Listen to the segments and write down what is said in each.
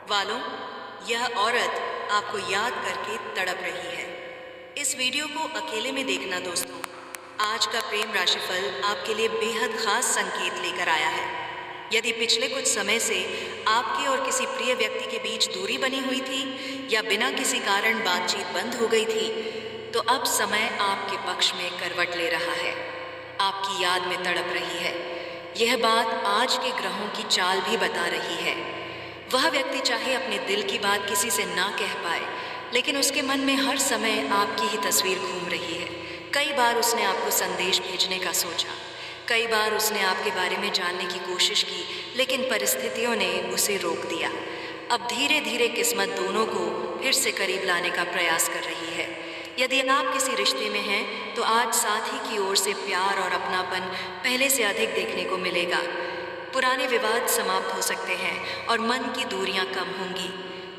वालों, यह औरत आपको याद करके तड़प रही है। इस वीडियो को अकेले में देखना दोस्तों। आज का प्रेम राशिफल आपके लिए बेहद खास संकेत लेकर आया है। यदि पिछले कुछ समय से आपके और किसी प्रिय व्यक्ति के बीच दूरी बनी हुई थी या बिना किसी कारण बातचीत बंद हो गई थी, तो अब समय आपके पक्ष में करवट ले रहा है, आपकी याद में तड़प रही है। यह बात आज के ग्रहों की चाल भी बता रही है। वह व्यक्ति चाहे अपने दिल की बात किसी से ना कह पाए, लेकिन उसके मन में हर समय आपकी ही तस्वीर घूम रही है। कई बार उसने आपको संदेश भेजने का सोचा, कई बार उसने आपके बारे में जानने की कोशिश की, लेकिन परिस्थितियों ने उसे रोक दिया। अब धीरे धीरे किस्मत दोनों को फिर से करीब लाने का प्रयास कर रही है। यदि आप किसी रिश्ते में हैं, तो आज साथी की ओर से प्यार और अपनापन पहले से अधिक देखने को मिलेगा। पुराने विवाद समाप्त हो सकते हैं और मन की दूरियां कम होंगी।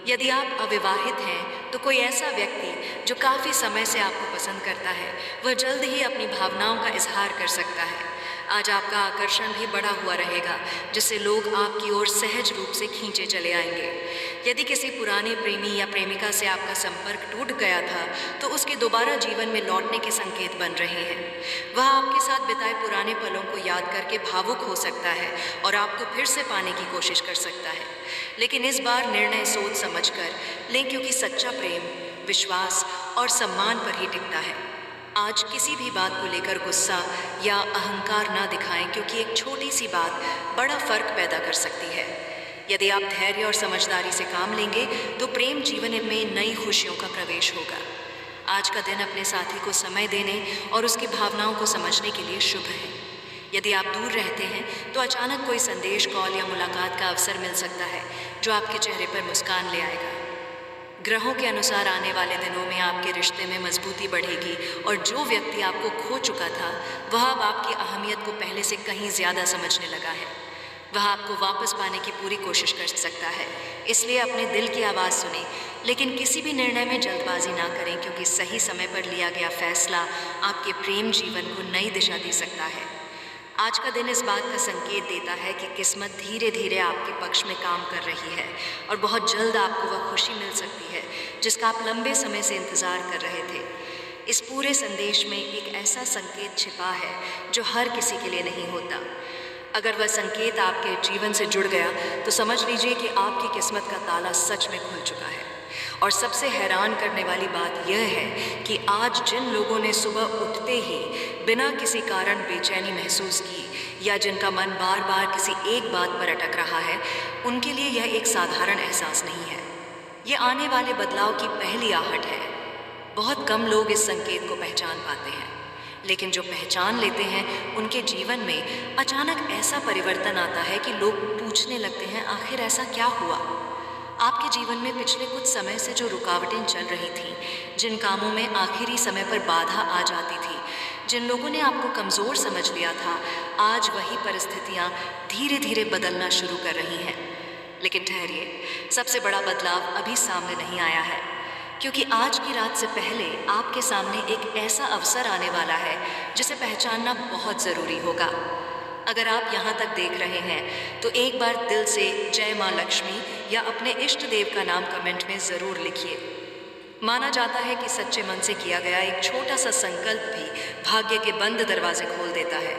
यदि आप अविवाहित हैं, तो कोई ऐसा व्यक्ति जो काफ़ी समय से आपको पसंद करता है, वह जल्द ही अपनी भावनाओं का इजहार कर सकता है। आज आपका आकर्षण भी बढ़ा हुआ रहेगा, जिससे लोग आपकी ओर सहज रूप से खींचे चले आएंगे। यदि किसी पुराने प्रेमी या प्रेमिका से आपका संपर्क टूट गया था, तो उसके दोबारा जीवन में लौटने के संकेत बन रहे हैं। वह आपके साथ बिताए पुराने पलों को याद करके भावुक हो सकता है और आपको फिर से पाने की कोशिश कर सकता है। लेकिन इस बार निर्णय सोच समझ कर लें, क्योंकि सच्चा प्रेम विश्वास और सम्मान पर ही टिकता है। आज किसी भी बात को लेकर गुस्सा या अहंकार ना दिखाएं, क्योंकि एक छोटी सी बात बड़ा फर्क पैदा कर सकती है। यदि आप धैर्य और समझदारी से काम लेंगे, तो प्रेम जीवन में नई खुशियों का प्रवेश होगा। आज का दिन अपने साथी को समय देने और उसकी भावनाओं को समझने के लिए शुभ है। यदि आप दूर रहते हैं, तो अचानक कोई संदेश, कॉल या मुलाकात का अवसर मिल सकता है, जो आपके चेहरे पर मुस्कान ले आएगा। ग्रहों के अनुसार आने वाले दिनों में आपके रिश्ते में मजबूती बढ़ेगी और जो व्यक्ति आपको खो चुका था, वह अब आपकी अहमियत को पहले से कहीं ज़्यादा समझने लगा है। वह आपको वापस पाने की पूरी कोशिश कर सकता है। इसलिए अपने दिल की आवाज़ सुने, लेकिन किसी भी निर्णय में जल्दबाजी ना करें, क्योंकि सही समय पर लिया गया फैसला आपके प्रेम जीवन को नई दिशा दे सकता है। आज का दिन इस बात का संकेत देता है कि किस्मत धीरे धीरे आपके पक्ष में काम कर रही है और बहुत जल्द आपको वह खुशी मिल सकती है जिसका आप लंबे समय से इंतज़ार कर रहे थे। इस पूरे संदेश में एक ऐसा संकेत छिपा है जो हर किसी के लिए नहीं होता। अगर वह संकेत आपके जीवन से जुड़ गया, तो समझ लीजिए कि आपकी किस्मत का ताला सच में खुल चुका है। और सबसे हैरान करने वाली बात यह है कि आज जिन लोगों ने सुबह उठते ही बिना किसी कारण बेचैनी महसूस की या जिनका मन बार बार किसी एक बात पर अटक रहा है, उनके लिए यह एक साधारण एहसास नहीं है। ये आने वाले बदलाव की पहली आहट है। बहुत कम लोग इस संकेत को पहचान पाते हैं, लेकिन जो पहचान लेते हैं, उनके जीवन में अचानक ऐसा परिवर्तन आता है कि लोग पूछने लगते हैं, आखिर ऐसा क्या हुआ? आपके जीवन में पिछले कुछ समय से जो रुकावटें चल रही थीं, जिन कामों में आखिरी समय पर बाधा आ जाती थी, जिन लोगों ने आपको कमज़ोर समझ लिया था, आज वही परिस्थितियां धीरे धीरे बदलना शुरू कर रही हैं। लेकिन ठहरिए, सबसे बड़ा बदलाव अभी सामने नहीं आया है, क्योंकि आज की रात से पहले आपके सामने एक ऐसा अवसर आने वाला है जिसे पहचानना बहुत ज़रूरी होगा। अगर आप यहाँ तक देख रहे हैं, तो एक बार दिल से जय माँ लक्ष्मी या अपने इष्ट देव का नाम कमेंट में ज़रूर लिखिए। माना जाता है कि सच्चे मन से किया गया एक छोटा सा संकल्प भी भाग्य के बंद दरवाजे खोल देता है।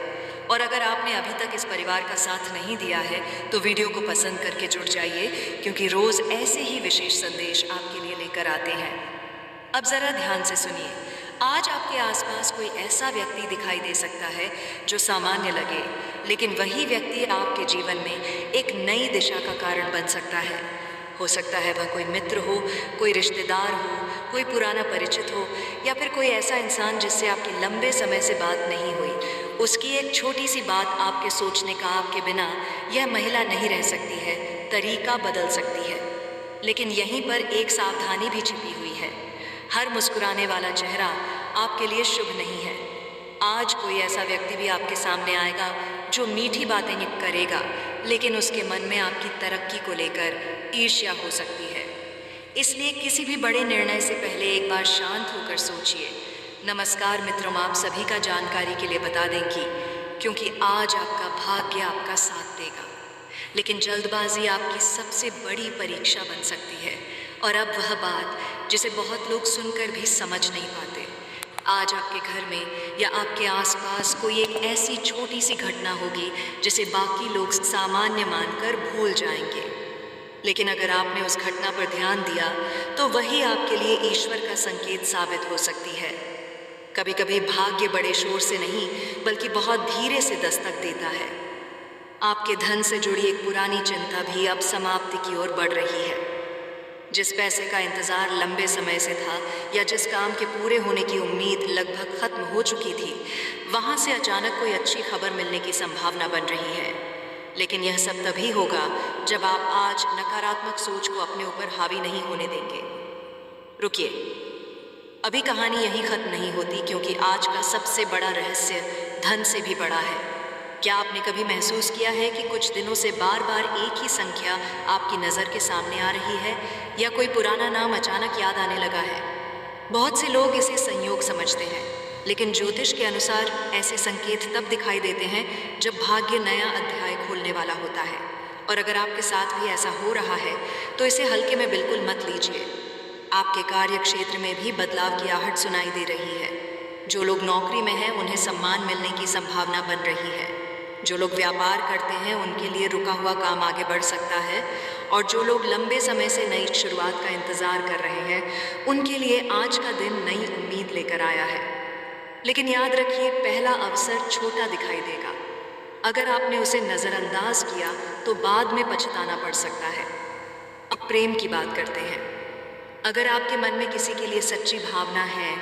और अगर आपने अभी तक इस परिवार का साथ नहीं दिया है, तो वीडियो को पसंद करके जुड़ जाइए, क्योंकि रोज़ ऐसे ही विशेष संदेश आपके लिए लेकर आते हैं। अब ज़रा ध्यान से सुनिए। आज आपके आसपास कोई ऐसा व्यक्ति दिखाई दे सकता है जो सामान्य लगे, लेकिन वही व्यक्ति आपके जीवन में एक नई दिशा का कारण बन सकता है। हो सकता है वह कोई मित्र हो, कोई रिश्तेदार हो, कोई पुराना परिचित हो, या फिर कोई ऐसा इंसान जिससे आपकी लंबे समय से बात नहीं हुई। उसकी एक छोटी सी बात आपके सोचने का आपके बिना यह महिला नहीं रह सकती है, तरीका बदल सकती है। लेकिन यहीं पर एक सावधानी भी छिपी हुई है। हर मुस्कुराने वाला चेहरा आपके लिए शुभ नहीं है। आज कोई ऐसा व्यक्ति भी आपके सामने आएगा जो मीठी बातें करेगा, लेकिन उसके मन में आपकी तरक्की को लेकर ईर्ष्या हो सकती है। इसलिए किसी भी बड़े निर्णय से पहले एक बार शांत होकर सोचिए। नमस्कार मित्रों, आप सभी का जानकारी के लिए बता दें कि क्योंकि आज आपका भाग्य आपका साथ देगा। लेकिन जल्दबाजी आपकी सबसे बड़ी परीक्षा बन सकती है। और अब वह बात जिसे बहुत लोग सुनकर भी समझ नहीं पाते। आज आपके घर में या आपके आसपास कोई एक ऐसी छोटी सी घटना होगी जिसे बाकी लोग सामान्य मानकर भूल जाएंगे। लेकिन अगर आपने उस घटना पर ध्यान दिया तो वही आपके लिए ईश्वर का संकेत साबित हो सकती है। कभी कभी भाग्य बड़े शोर से नहीं बल्कि बहुत धीरे से दस्तक देता है। आपके धन से जुड़ी एक पुरानी चिंता भी अब समाप्ति की ओर बढ़ रही है। जिस पैसे का इंतजार लंबे समय से था या जिस काम के पूरे होने की उम्मीद लगभग खत्म हो चुकी थी, वहां से अचानक कोई अच्छी खबर मिलने की संभावना बन रही है। लेकिन यह सब तभी होगा जब आप आज नकारात्मक सोच को अपने ऊपर हावी नहीं होने देंगे। रुकिए, अभी कहानी यहीं खत्म नहीं होती, क्योंकि आज का सबसे बड़ा रहस्य धन से भी बड़ा है। क्या आपने कभी महसूस किया है कि कुछ दिनों से बार बार एक ही संख्या आपकी नज़र के सामने आ रही है, या कोई पुराना नाम अचानक याद आने लगा है? बहुत से लोग इसे संयोग समझते हैं, लेकिन ज्योतिष के अनुसार ऐसे संकेत तब दिखाई देते हैं जब भाग्य नया अध्याय खोलने वाला होता है। और अगर आपके साथ भी ऐसा हो रहा है तो इसे हल्के में बिल्कुल मत लीजिए। आपके कार्य क्षेत्र में भी बदलाव की आहट सुनाई दे रही है। जो लोग नौकरी में हैं उन्हें सम्मान मिलने की संभावना बन रही है। जो लोग व्यापार करते हैं उनके लिए रुका हुआ काम आगे बढ़ सकता है। और जो लोग लंबे समय से नई शुरुआत का इंतज़ार कर रहे हैं उनके लिए आज का दिन नई उम्मीद लेकर आया है। लेकिन याद रखिए, पहला अवसर छोटा दिखाई देगा। अगर आपने उसे नज़रअंदाज किया तो बाद में पछताना पड़ सकता है। अब प्रेम की बात करते हैं। अगर आपके मन में किसी के लिए सच्ची भावना है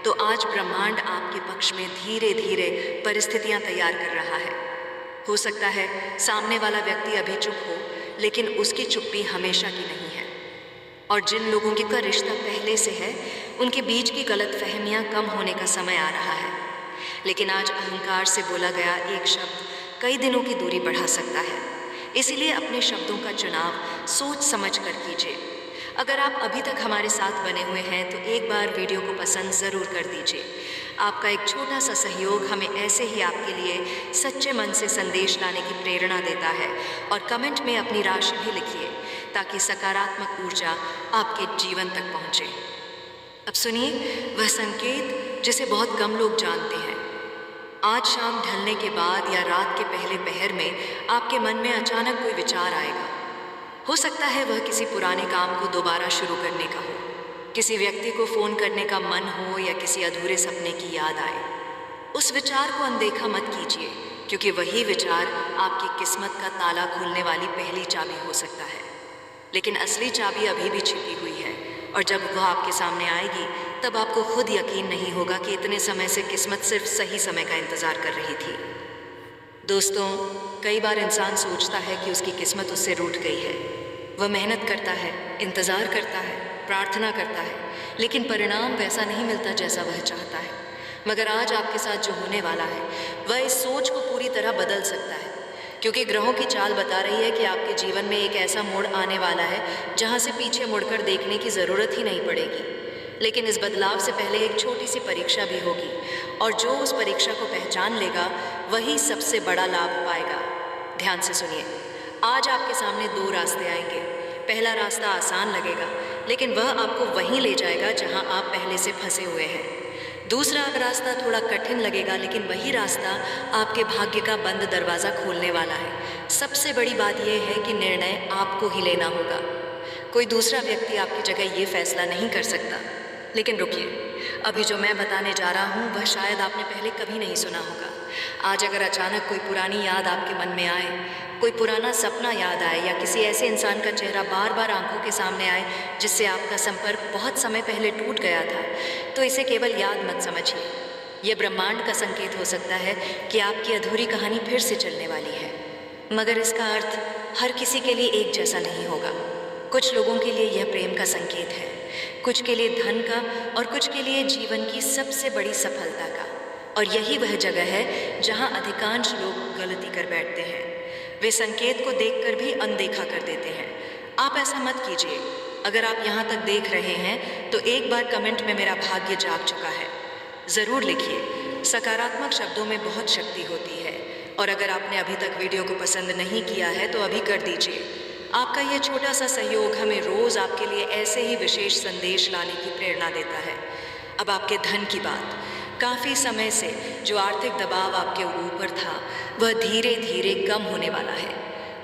तो आज ब्रह्मांड आपके पक्ष में धीरे धीरे परिस्थितियां तैयार कर रहा है। हो सकता है सामने वाला व्यक्ति अभी चुप हो, लेकिन उसकी चुप्पी हमेशा की नहीं है। और जिन लोगों का रिश्ता पहले से है उनके बीच की गलतफहमियां कम होने का समय आ रहा है। लेकिन आज अहंकार से बोला गया एक शब्द कई दिनों की दूरी बढ़ा सकता है। इसीलिए अपने शब्दों का चुनाव सोच समझ कर कीजिए। अगर आप अभी तक हमारे साथ बने हुए हैं तो एक बार वीडियो को पसंद ज़रूर कर दीजिए। आपका एक छोटा सा सहयोग हमें ऐसे ही आपके लिए सच्चे मन से संदेश लाने की प्रेरणा देता है। और कमेंट में अपनी राशि भी लिखिए ताकि सकारात्मक ऊर्जा आपके जीवन तक पहुँचे। अब सुनिए वह संकेत जिसे बहुत कम लोग जानते हैं। आज शाम ढलने के बाद या रात के पहले पहर में आपके मन में अचानक कोई विचार आएगा। हो सकता है वह किसी पुराने काम को दोबारा शुरू करने का हो, किसी व्यक्ति को फ़ोन करने का मन हो या किसी अधूरे सपने की याद आए। उस विचार को अनदेखा मत कीजिए, क्योंकि वही विचार आपकी किस्मत का ताला खोलने वाली पहली चाबी हो सकता है। लेकिन असली चाबी अभी भी छिपी हुई है, और जब वह आपके सामने आएगी तब आपको खुद यकीन नहीं होगा कि इतने समय से किस्मत सिर्फ सही समय का इंतज़ार कर रही थी। दोस्तों, कई बार इंसान सोचता है कि उसकी किस्मत उससे रूठ गई है। वह मेहनत करता है, इंतज़ार करता है, प्रार्थना करता है, लेकिन परिणाम वैसा नहीं मिलता जैसा वह चाहता है। मगर आज आपके साथ जो होने वाला है वह इस सोच को पूरी तरह बदल सकता है, क्योंकि ग्रहों की चाल बता रही है कि आपके जीवन में एक ऐसा मोड़ आने वाला है जहाँ से पीछे मुड़कर देखने की ज़रूरत ही नहीं पड़ेगी। लेकिन इस बदलाव से पहले एक छोटी सी परीक्षा भी होगी, और जो उस परीक्षा को पहचान लेगा वही सबसे बड़ा लाभ पाएगा। ध्यान से सुनिए, आज आपके सामने दो रास्ते आएंगे। पहला रास्ता आसान लगेगा, लेकिन वह आपको वहीं ले जाएगा जहां आप पहले से फंसे हुए हैं। दूसरा रास्ता थोड़ा कठिन लगेगा, लेकिन वही रास्ता आपके भाग्य का बंद दरवाज़ा खोलने वाला है। सबसे बड़ी बात यह है कि निर्णय आपको ही लेना होगा। कोई दूसरा व्यक्ति आपकी जगह ये फैसला नहीं कर सकता। लेकिन रुकिए, अभी जो मैं बताने जा रहा हूँ वह शायद आपने पहले कभी नहीं सुना होगा। आज अगर अचानक कोई पुरानी याद आपके मन में आए, कोई पुराना सपना याद आए, या किसी ऐसे इंसान का चेहरा बार बार आंखों के सामने आए जिससे आपका संपर्क बहुत समय पहले टूट गया था, तो इसे केवल याद मत समझिए। यह ब्रह्मांड का संकेत हो सकता है कि आपकी अधूरी कहानी फिर से चलने वाली है। मगर इसका अर्थ हर किसी के लिए एक जैसा नहीं होगा। कुछ लोगों के लिए यह प्रेम का संकेत है, कुछ के लिए धन का, और कुछ के लिए जीवन की सबसे बड़ी सफलता का। और यही वह जगह है जहां अधिकांश लोग गलती कर बैठते हैं। वे संकेत को देखकर भी अनदेखा कर देते हैं। आप ऐसा मत कीजिए। अगर आप यहाँ तक देख रहे हैं तो एक बार कमेंट में मेरा भाग्य जाग चुका है ज़रूर लिखिए। सकारात्मक शब्दों में बहुत शक्ति होती है। और अगर आपने अभी तक वीडियो को पसंद नहीं किया है तो अभी कर दीजिए। आपका यह छोटा सा सहयोग हमें रोज़ आपके लिए ऐसे ही विशेष संदेश लाने की प्रेरणा देता है। अब आपके धन की बात। काफ़ी समय से जो आर्थिक दबाव आपके ऊपर था वह धीरे धीरे कम होने वाला है।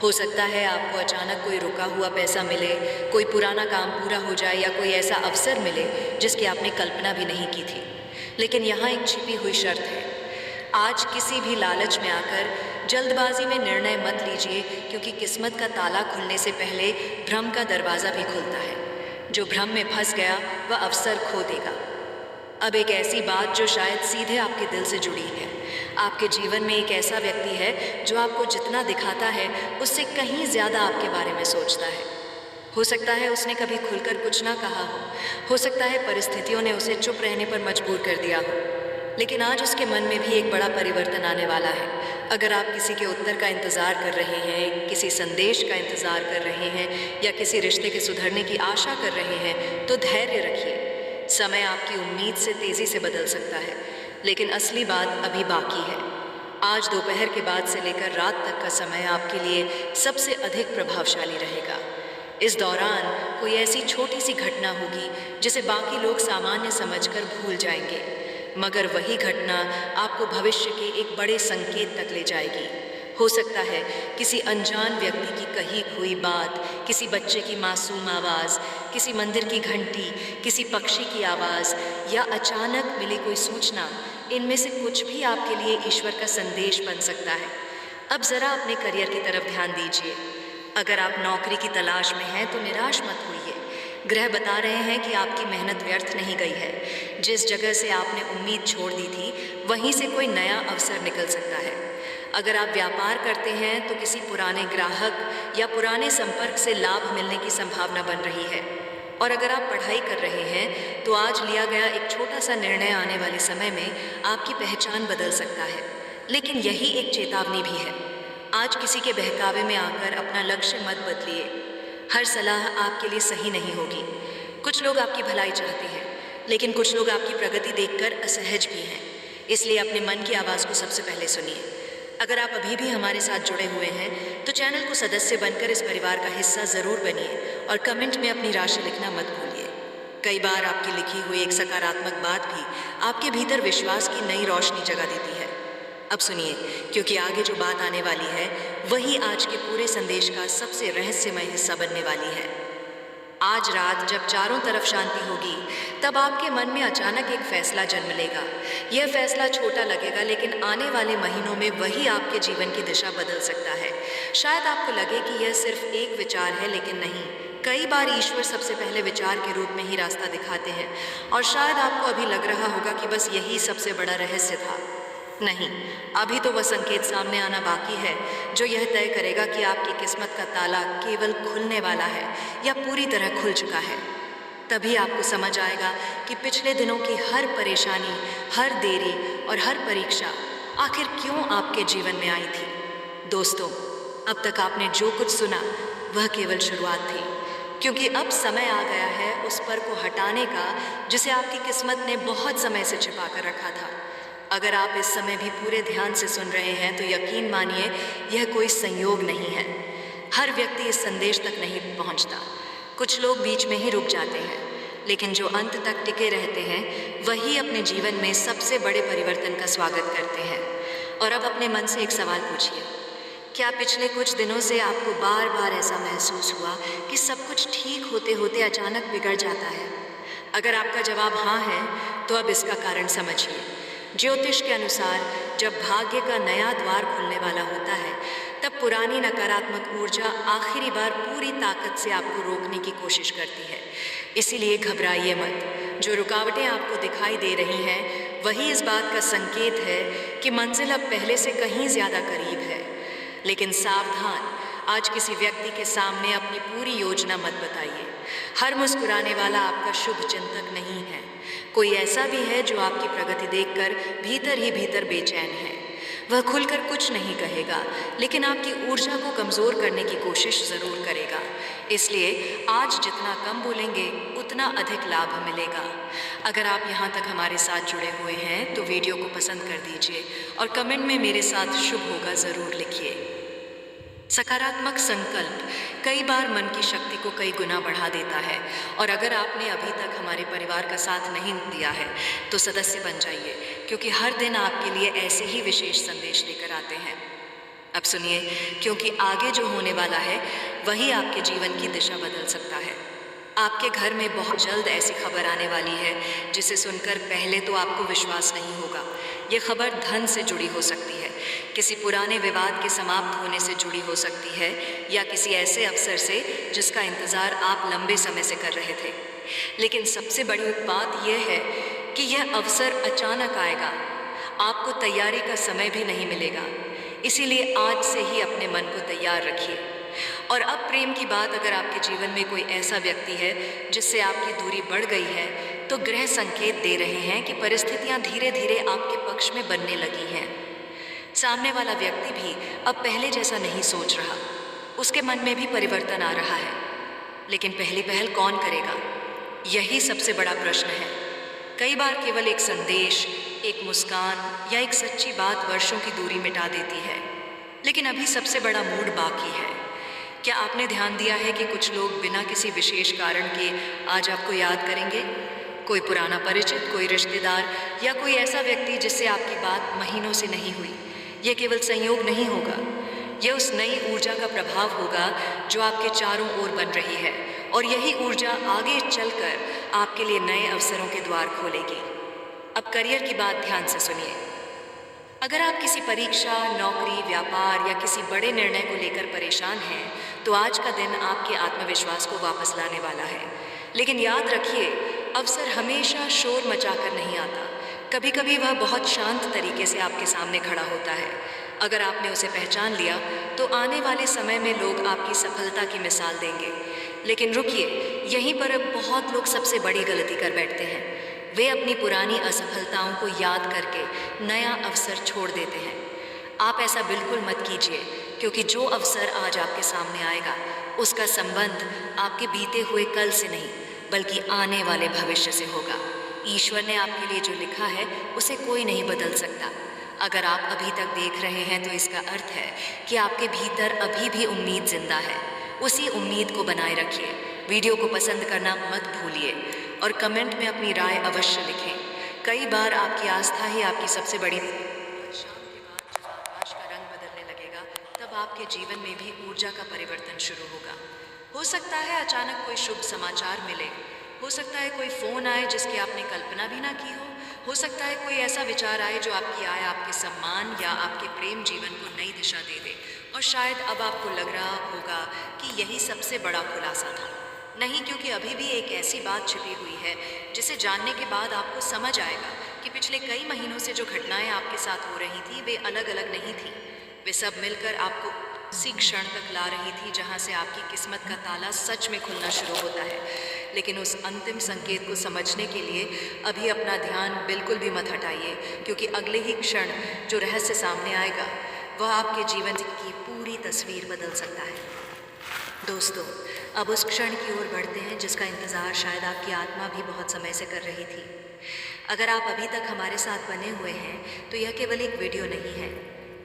हो सकता है आपको अचानक कोई रुका हुआ पैसा मिले, कोई पुराना काम पूरा हो जाए या कोई ऐसा अवसर मिले जिसकी आपने कल्पना भी नहीं की थी। लेकिन यहाँ एक छिपी हुई शर्त है। आज किसी भी लालच में आकर जल्दबाजी में निर्णय मत लीजिए, क्योंकि किस्मत का ताला खुलने से पहले भ्रम का दरवाज़ा भी खुलता है। जो भ्रम में फंस गया वह अवसर खो देगा। अब एक ऐसी बात जो शायद सीधे आपके दिल से जुड़ी है। आपके जीवन में एक ऐसा व्यक्ति है जो आपको जितना दिखाता है उससे कहीं ज़्यादा आपके बारे में सोचता है। हो सकता है उसने कभी खुलकर कुछ ना कहा हो सकता है परिस्थितियों ने उसे चुप रहने पर मजबूर कर दिया हो, लेकिन आज उसके मन में भी एक बड़ा परिवर्तन आने वाला है। अगर आप किसी के उत्तर का इंतज़ार कर रहे हैं, किसी संदेश का इंतज़ार कर रहे हैं या किसी रिश्ते के सुधरने की आशा कर रहे हैं तो धैर्य रखिए। समय आपकी उम्मीद से तेज़ी से बदल सकता है, लेकिन असली बात अभी बाकी है। आज दोपहर के बाद से लेकर रात तक का समय आपके लिए सबसे अधिक प्रभावशाली रहेगा। इस दौरान कोई ऐसी छोटी सी घटना होगी जिसे बाकी लोग सामान्य समझकर भूल जाएंगे, मगर वही घटना आपको भविष्य के एक बड़े संकेत तक ले जाएगी। हो सकता है किसी अनजान व्यक्ति की कही हुई बात, किसी बच्चे की मासूम आवाज़, किसी मंदिर की घंटी, किसी पक्षी की आवाज़ या अचानक मिली कोई सूचना, इनमें से कुछ भी आपके लिए ईश्वर का संदेश बन सकता है। अब ज़रा अपने करियर की तरफ ध्यान दीजिए। अगर आप नौकरी की तलाश में हैं तो निराश मत होइए। ग्रह बता रहे हैं कि आपकी मेहनत व्यर्थ नहीं गई है। जिस जगह से आपने उम्मीद छोड़ दी थी वहीं से कोई नया अवसर निकल सकता है। अगर आप व्यापार करते हैं तो किसी पुराने ग्राहक या पुराने संपर्क से लाभ मिलने की संभावना बन रही है। और अगर आप पढ़ाई कर रहे हैं तो आज लिया गया एक छोटा सा निर्णय आने वाले समय में आपकी पहचान बदल सकता है। लेकिन यही एक चेतावनी भी है। आज किसी के बहकावे में आकर अपना लक्ष्य मत बदलिए। हर सलाह आपके लिए सही नहीं होगी। कुछ लोग आपकी भलाई चाहते हैं, लेकिन कुछ लोग आपकी प्रगति देखकर असहज भी हैं। इसलिए अपने मन की आवाज़ को सबसे पहले सुनिए। अगर आप अभी भी हमारे साथ जुड़े हुए हैं तो चैनल को सदस्य बनकर इस परिवार का हिस्सा ज़रूर बनिए और कमेंट में अपनी राशि लिखना मत भूलिए। कई बार आपकी लिखी हुई एक सकारात्मक बात भी आपके भीतर विश्वास की नई रोशनी जगा देती है। अब सुनिए, क्योंकि आगे जो बात आने वाली है वही आज के पूरे संदेश का सबसे रहस्यमय हिस्सा बनने वाली है। आज रात जब चारों तरफ शांति होगी तब आपके मन में अचानक एक फैसला जन्म लेगा। यह फैसला छोटा लगेगा, लेकिन आने वाले महीनों में वही आपके जीवन की दिशा बदल सकता है। शायद आपको लगे कि यह सिर्फ एक विचार है, लेकिन नहीं। कई बार ईश्वर सबसे पहले विचार के रूप में ही रास्ता दिखाते हैं, और शायद आपको अभी लग रहा होगा कि बस यही सबसे बड़ा रहस्य था। नहीं, अभी तो वह संकेत सामने आना बाकी है जो यह तय करेगा कि आपकी किस्मत का ताला केवल खुलने वाला है या पूरी तरह खुल चुका है। तभी आपको समझ आएगा कि पिछले दिनों की हर परेशानी, हर देरी और हर परीक्षा आखिर क्यों आपके जीवन में आई थी। दोस्तों, अब तक आपने जो कुछ सुना वह केवल शुरुआत थी, क्योंकि अब समय आ गया है उस पर को हटाने का जिसे आपकी किस्मत ने बहुत समय से छिपा कर रखा था। अगर आप इस समय भी पूरे ध्यान से सुन रहे हैं तो यकीन मानिए यह कोई संयोग नहीं है। हर व्यक्ति इस संदेश तक नहीं पहुंचता। कुछ लोग बीच में ही रुक जाते हैं, लेकिन जो अंत तक टिके रहते हैं वही अपने जीवन में सबसे बड़े परिवर्तन का स्वागत करते हैं। और अब अपने मन से एक सवाल पूछिए, क्या पिछले कुछ दिनों से आपको बार बार ऐसा महसूस हुआ कि सब कुछ ठीक होते होते अचानक बिगड़ जाता है? अगर आपका जवाब हाँ है तो अब इसका कारण समझिए। ज्योतिष के अनुसार जब भाग्य का नया द्वार खुलने वाला होता है तब पुरानी नकारात्मक ऊर्जा आखिरी बार पूरी ताकत से आपको रोकने की कोशिश करती है। इसीलिए घबराइए मत। जो रुकावटें आपको दिखाई दे रही हैं वही इस बात का संकेत है कि मंजिल अब पहले से कहीं ज़्यादा करीब है। लेकिन सावधान, आज किसी व्यक्ति के सामने अपनी पूरी योजना मत बताइए। हर मुस्कुराने वाला आपका शुभ चिंतक नहीं है। कोई ऐसा भी है जो आपकी प्रगति देखकर भीतर ही भीतर बेचैन है। वह खुलकर कुछ नहीं कहेगा, लेकिन आपकी ऊर्जा को कमज़ोर करने की कोशिश ज़रूर करेगा। इसलिए आज जितना कम बोलेंगे उतना अधिक लाभ मिलेगा। अगर आप यहाँ तक हमारे साथ जुड़े हुए हैं तो वीडियो को पसंद कर दीजिए और कमेंट में मेरे साथ शुभ होगा ज़रूर लिखिए। सकारात्मक संकल्प कई बार मन की शक्ति को कई गुना बढ़ा देता है, और अगर आपने अभी तक हमारे परिवार का साथ नहीं दिया है तो सदस्य बन जाइए, क्योंकि हर दिन आपके लिए ऐसे ही विशेष संदेश लेकर आते हैं। अब सुनिए, क्योंकि आगे जो होने वाला है वही आपके जीवन की दिशा बदल सकता है। आपके घर में बहुत जल्द ऐसी खबर आने वाली है जिसे सुनकर पहले तो आपको विश्वास नहीं होगा। ये खबर धन से जुड़ी हो सकती है, किसी पुराने विवाद के समाप्त होने से जुड़ी हो सकती है, या किसी ऐसे अवसर से जिसका इंतज़ार आप लंबे समय से कर रहे थे। लेकिन सबसे बड़ी बात यह है कि यह अवसर अचानक आएगा, आपको तैयारी का समय भी नहीं मिलेगा। इसीलिए आज से ही अपने मन को तैयार रखिए। और अब प्रेम की बात, अगर आपके जीवन में कोई ऐसा व्यक्ति है जिससे आपकी दूरी बढ़ गई है, तो ग्रह संकेत दे रहे हैं कि परिस्थितियां धीरे धीरे आपके पक्ष में बनने लगी हैं। सामने वाला व्यक्ति भी अब पहले जैसा नहीं सोच रहा, उसके मन में भी परिवर्तन आ रहा है। लेकिन पहली पहल कौन करेगा, यही सबसे बड़ा प्रश्न है। कई बार केवल एक संदेश, एक मुस्कान या एक सच्ची बात वर्षों की दूरी मिटा देती है। लेकिन अभी सबसे बड़ा मूड बाकी है। क्या आपने ध्यान दिया है कि कुछ लोग बिना किसी विशेष कारण के आज आपको याद करेंगे? कोई पुराना परिचित, कोई रिश्तेदार, या कोई ऐसा व्यक्ति जिससे आपकी बात महीनों से नहीं हुई। यह केवल संयोग नहीं होगा, यह उस नई ऊर्जा का प्रभाव होगा जो आपके चारों ओर बन रही है, और यही ऊर्जा आगे चलकर आपके लिए नए अवसरों के द्वार खोलेगी। अब करियर की बात ध्यान से सुनिए। अगर आप किसी परीक्षा, नौकरी, व्यापार या किसी बड़े निर्णय को लेकर परेशान हैं, तो आज का दिन आपके आत्मविश्वास को वापस लाने वाला है। लेकिन याद रखिए, अवसर हमेशा शोर मचाकर नहीं आता। कभी कभी वह बहुत शांत तरीके से आपके सामने खड़ा होता है। अगर आपने उसे पहचान लिया तो आने वाले समय में लोग आपकी सफलता की मिसाल देंगे। लेकिन रुकिए, यहीं पर अब बहुत लोग सबसे बड़ी गलती कर बैठते हैं। वे अपनी पुरानी असफलताओं को याद करके नया अवसर छोड़ देते हैं। आप ऐसा बिल्कुल मत कीजिए, क्योंकि जो अवसर आज आपके सामने आएगा उसका संबंध आपके बीते हुए कल से नहीं, बल्कि आने वाले भविष्य से होगा। ईश्वर ने आपके लिए जो लिखा है उसे कोई नहीं बदल सकता। अगर आप अभी तक देख रहे हैं तो इसका अर्थ है कि आपके भीतर अभी भी उम्मीद जिंदा है। उसी उम्मीद को बनाए रखिए। वीडियो को पसंद करना मत भूलिए और कमेंट में अपनी राय अवश्य लिखें। कई बार आपकी आस्था ही आपकी सबसे बड़ी। शाम के बाद जब आकाश का रंग बदलने लगेगा, तब आपके जीवन में भी ऊर्जा का परिवर्तन शुरू होगा। हो सकता है अचानक कोई शुभ समाचार मिले, हो सकता है कोई फ़ोन आए जिसकी आपने कल्पना भी ना की हो सकता है कोई ऐसा विचार आए जो आपकी आय, आपके सम्मान या आपके प्रेम जीवन को नई दिशा दे दे। और शायद अब आपको लग रहा होगा कि यही सबसे बड़ा खुलासा था। नहीं, क्योंकि अभी भी एक ऐसी बात छिपी हुई है जिसे जानने के बाद आपको समझ आएगा कि पिछले कई महीनों से जो घटनाएं आपके साथ हो रही थी वे अलग अलग नहीं थी। वे सब मिलकर आपको उसी क्षण तक ला रही थी जहां से आपकी किस्मत का ताला सच में खुलना शुरू होता है। लेकिन उस अंतिम संकेत को समझने के लिए अभी अपना ध्यान बिल्कुल भी मत हटाइए, क्योंकि अगले ही क्षण जो रहस्य सामने आएगा वह आपके जीवन की पूरी तस्वीर बदल सकता है। दोस्तों, अब उस क्षण की ओर बढ़ते हैं जिसका इंतज़ार शायद आपकी आत्मा भी बहुत समय से कर रही थी। अगर आप अभी तक हमारे साथ बने हुए हैं तो यह केवल एक वीडियो नहीं है,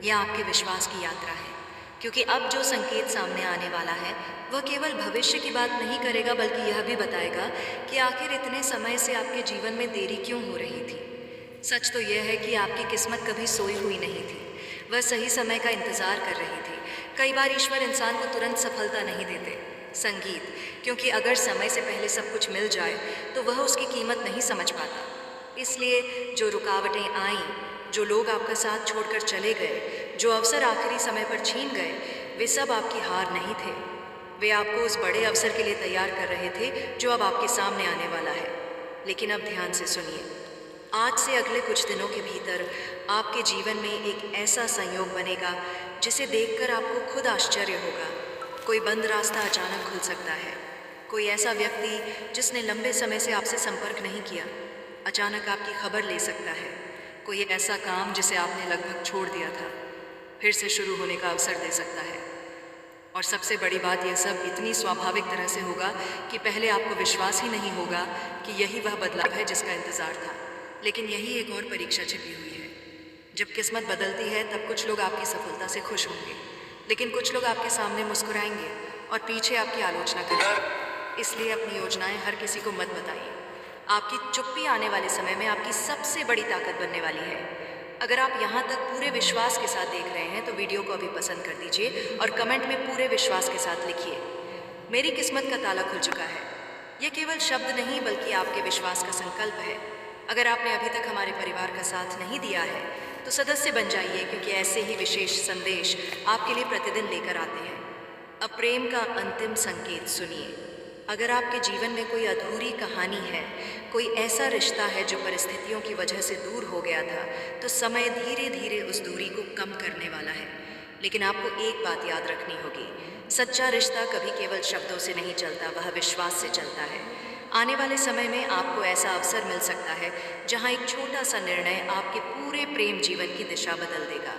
यह आपके विश्वास की यात्रा है। क्योंकि अब जो संकेत सामने आने वाला है वह केवल भविष्य की बात नहीं करेगा, बल्कि यह भी बताएगा कि आखिर इतने समय से आपके जीवन में देरी क्यों हो रही थी। सच तो यह है कि आपकी किस्मत कभी सोई हुई नहीं थी, वह सही समय का इंतज़ार कर रही थी। कई बार ईश्वर इंसान को तुरंत सफलता नहीं देते। संगीत, क्योंकि अगर समय से पहले सब कुछ मिल जाए तो वह उसकी कीमत नहीं समझ पाता। इसलिए जो रुकावटें आईं, जो लोग आपका साथ छोड़कर चले गए, जो अवसर आखिरी समय पर छीन गए, वे सब आपकी हार नहीं थे। वे आपको उस बड़े अवसर के लिए तैयार कर रहे थे जो अब आपके सामने आने वाला है। लेकिन अब ध्यान से सुनिए, आज से अगले कुछ दिनों के भीतर आपके जीवन में एक ऐसा संयोग बनेगा जिसे देखकर आपको खुद आश्चर्य होगा। कोई बंद रास्ता अचानक खुल सकता है। कोई ऐसा व्यक्ति जिसने लंबे समय से आपसे संपर्क नहीं किया, अचानक आपकी खबर ले सकता है। कोई ऐसा काम जिसे आपने लगभग छोड़ दिया था, फिर से शुरू होने का अवसर दे सकता है। और सबसे बड़ी बात, यह सब इतनी स्वाभाविक तरह से होगा कि पहले आपको विश्वास ही नहीं होगा कि यही वह बदलाव है जिसका इंतज़ार था। लेकिन यही एक और परीक्षा छिपी हुई है। जब किस्मत बदलती है तब कुछ लोग आपकी सफलता से खुश होंगे, लेकिन कुछ लोग आपके सामने मुस्कुराएंगे और पीछे आपकी आलोचना करेंगे। इसलिए अपनी योजनाएं हर किसी को मत बताइए। आपकी चुप्पी आने वाले समय में आपकी सबसे बड़ी ताकत बनने वाली है। अगर आप यहाँ तक पूरे विश्वास के साथ देख रहे हैं तो वीडियो को अभी पसंद कर दीजिए और कमेंट में पूरे विश्वास के साथ लिखिए, मेरी किस्मत का ताला खुल चुका है। यह केवल शब्द नहीं बल्कि आपके विश्वास का संकल्प है। अगर आपने अभी तक हमारे परिवार का साथ नहीं दिया है तो सदस्य बन जाइए, क्योंकि ऐसे ही विशेष संदेश आपके लिए प्रतिदिन लेकर आते हैं। अब प्रेम का अंतिम संकेत सुनिए। अगर आपके जीवन में कोई अधूरी कहानी है, कोई ऐसा रिश्ता है जो परिस्थितियों की वजह से दूर हो गया था, तो समय धीरे धीरे उस दूरी को कम करने वाला है। लेकिन आपको एक बात याद रखनी होगी, सच्चा रिश्ता कभी केवल शब्दों से नहीं चलता, वह विश्वास से चलता है। आने वाले समय में आपको ऐसा अवसर मिल सकता है जहां एक छोटा सा निर्णय आपके पूरे प्रेम जीवन की दिशा बदल देगा।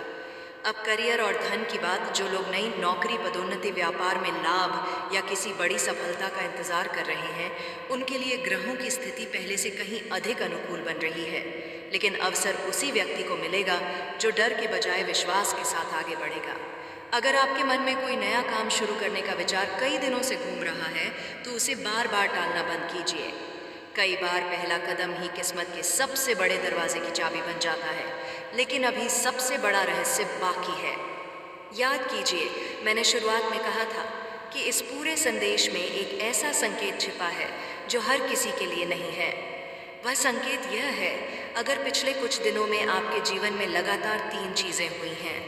अब करियर और धन की बात, जो लोग नई नौकरी, पदोन्नति, व्यापार में लाभ या किसी बड़ी सफलता का इंतजार कर रहे हैं, उनके लिए ग्रहों की स्थिति पहले से कहीं अधिक अनुकूल बन रही है। लेकिन अवसर उसी व्यक्ति को मिलेगा जो डर के बजाय विश्वास के साथ आगे बढ़ेगा। अगर आपके मन में कोई नया काम शुरू करने का विचार कई दिनों से घूम रहा है तो उसे बार बार टालना बंद कीजिए। कई बार पहला कदम ही किस्मत के सबसे बड़े दरवाजे की चाबी बन जाता है, लेकिन अभी सबसे बड़ा रहस्य बाकी है। याद कीजिए, मैंने शुरुआत में कहा था कि इस पूरे संदेश में एक ऐसा संकेत छिपा है जो हर किसी के लिए नहीं है। वह संकेत यह है, अगर पिछले कुछ दिनों में आपके जीवन में लगातार 3 चीज़ें हुई हैं: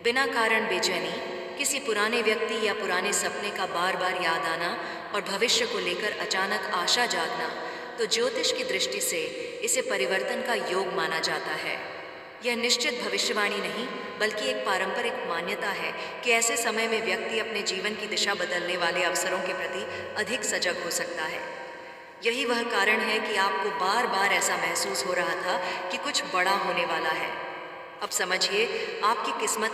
बिना कारण बेचैनी, किसी पुराने व्यक्ति या पुराने सपने का बार बार याद आना और भविष्य को लेकर अचानक आशा जागना, तो ज्योतिष की दृष्टि से इसे परिवर्तन का योग माना जाता है। यह निश्चित भविष्यवाणी नहीं बल्कि एक पारंपरिक मान्यता है कि ऐसे समय में व्यक्ति अपने जीवन की दिशा बदलने वाले अवसरों के प्रति अधिक सजग हो सकता है। यही वह कारण है कि आपको बार बार ऐसा महसूस हो रहा था कि कुछ बड़ा होने वाला है। अब समझिए, आपकी किस्मत